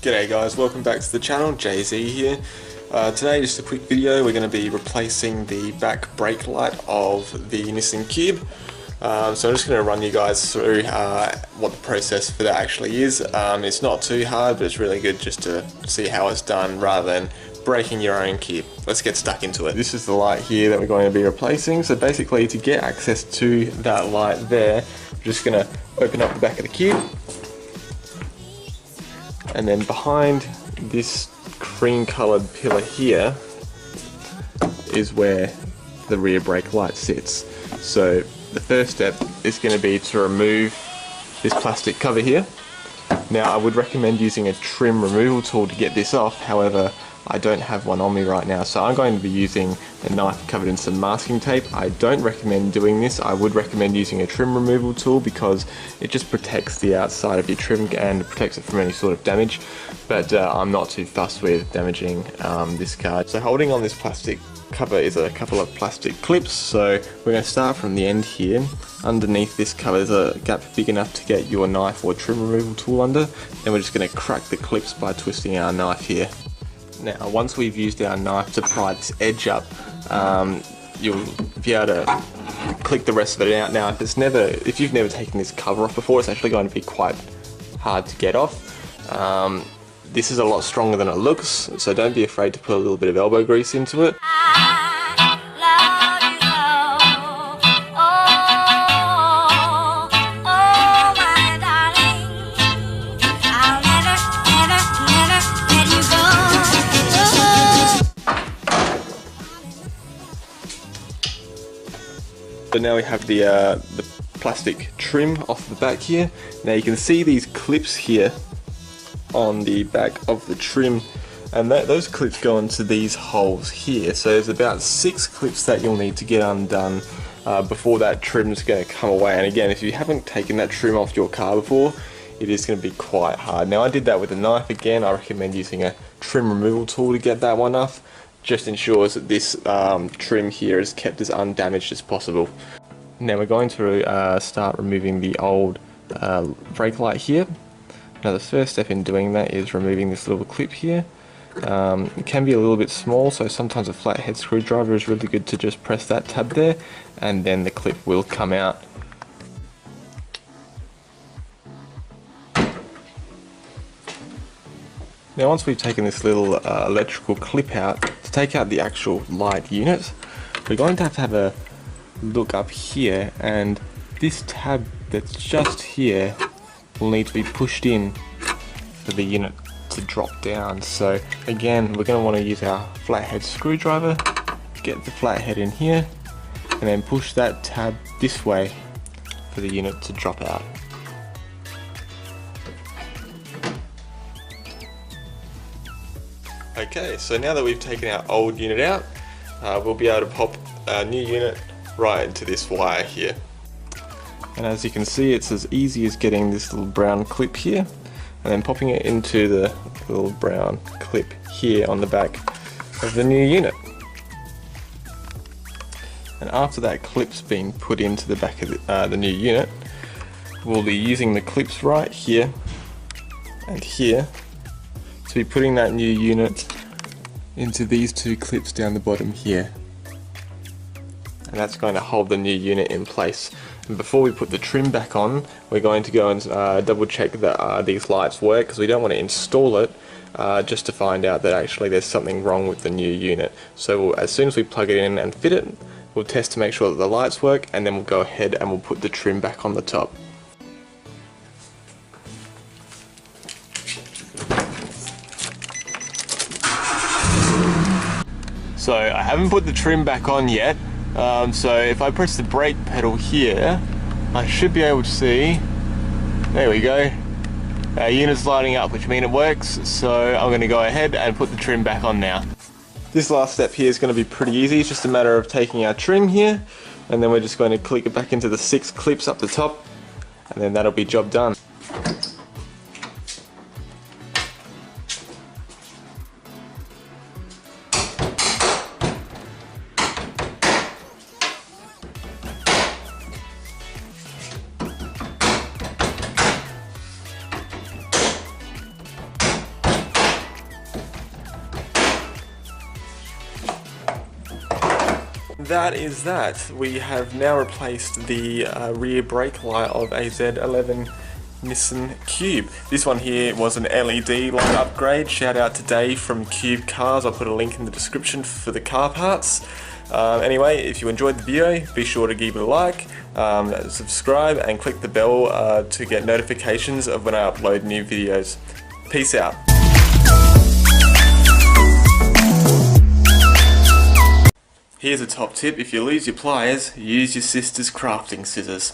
G'day guys, welcome back to the channel, Jayzcee here. Today just a quick video. We're going to be replacing the back brake light of the Nissan Cube. So I'm just going to run you guys through what the process for that actually is. It's not too hard, but it's really good just to see how it's done rather than breaking your own Cube. Let's get stuck into it. This is the light here that we're going to be replacing. So basically to get access to that light there, I'm just going to open up the back of the Cube. And then behind this cream coloured pillar here is where the rear brake light sits. So the first step is going to be to remove this plastic cover here. Now I would recommend using a trim removal tool to get this off, however I don't have one on me right now, so I'm going to be using a knife covered in some masking tape. I don't recommend doing this. I would recommend using a trim removal tool because it just protects the outside of your trim and protects it from any sort of damage, but I'm not too fussed with damaging this car. So holding on this plastic cover is a couple of plastic clips, so we're going to start from the end here. Underneath this cover is a gap big enough to get your knife or trim removal tool under, and we're just going to crack the clips by twisting our knife here. Now, once we've used our knife to pry this edge up, you'll be able to click the rest of it out. Now, if you've never taken this cover off before, it's actually going to be quite hard to get off. This is a lot stronger than it looks, so don't be afraid to put a little bit of elbow grease into it. So now we have the plastic trim off the back here. Now you can see these clips here on the back of the trim, and those clips go into these holes here. So there's about 6 clips that you'll need to get undone before that trim's going to come away. And again, if you haven't taken that trim off your car before, it is going to be quite hard. Now I did that with a knife. Again, I recommend using a trim removal tool to get that one off. Just ensures that this trim here is kept as undamaged as possible. Now we're going to start removing the old brake light here. Now the first step in doing that is removing this little clip here. It can be a little bit small, so sometimes a flathead screwdriver is really good to just press that tab there, and then the clip will come out. Now once we've taken this little electrical clip out, to take out the actual light unit, we're going to have a look up here, and this tab that's just here will need to be pushed in for the unit to drop down. So again, we're going to want to use our flathead screwdriver, get the flathead in here, and then push that tab this way for the unit to drop out. Okay, so now that we've taken our old unit out, we'll be able to pop our new unit right into this wire here. And as you can see, it's as easy as getting this little brown clip here and then popping it into the little brown clip here on the back of the new unit. And after that clip's been put into the back of the new unit, we'll be using the clips right here and here to be putting that new unit into these 2 clips down the bottom here. And that's going to hold the new unit in place. And before we put the trim back on, we're going to go and double check that these lights work, because we don't want to install it just to find out that actually there's something wrong with the new unit. So as soon as we plug it in and fit it, we'll test to make sure that the lights work, and then we'll go ahead and we'll put the trim back on the top. So I haven't put the trim back on yet, so if I press the brake pedal here, I should be able to see, there we go, our unit's lighting up, which means it works. So I'm going to go ahead and put the trim back on now. This last step here is going to be pretty easy. It's just a matter of taking our trim here, and then we're just going to click it back into the 6 clips up the top, and then that'll be job done. that is that. We have now replaced the rear brake light of a Z11 Nissan Cube. This one here was an LED light upgrade. Shout out to Dave from Cube Cars. I'll put a link in the description for the car parts. Anyway, if you enjoyed the video, be sure to give it a like, subscribe and click the bell to get notifications of when I upload new videos. Peace out. Here's a top tip: if you lose your pliers, use your sister's crafting scissors.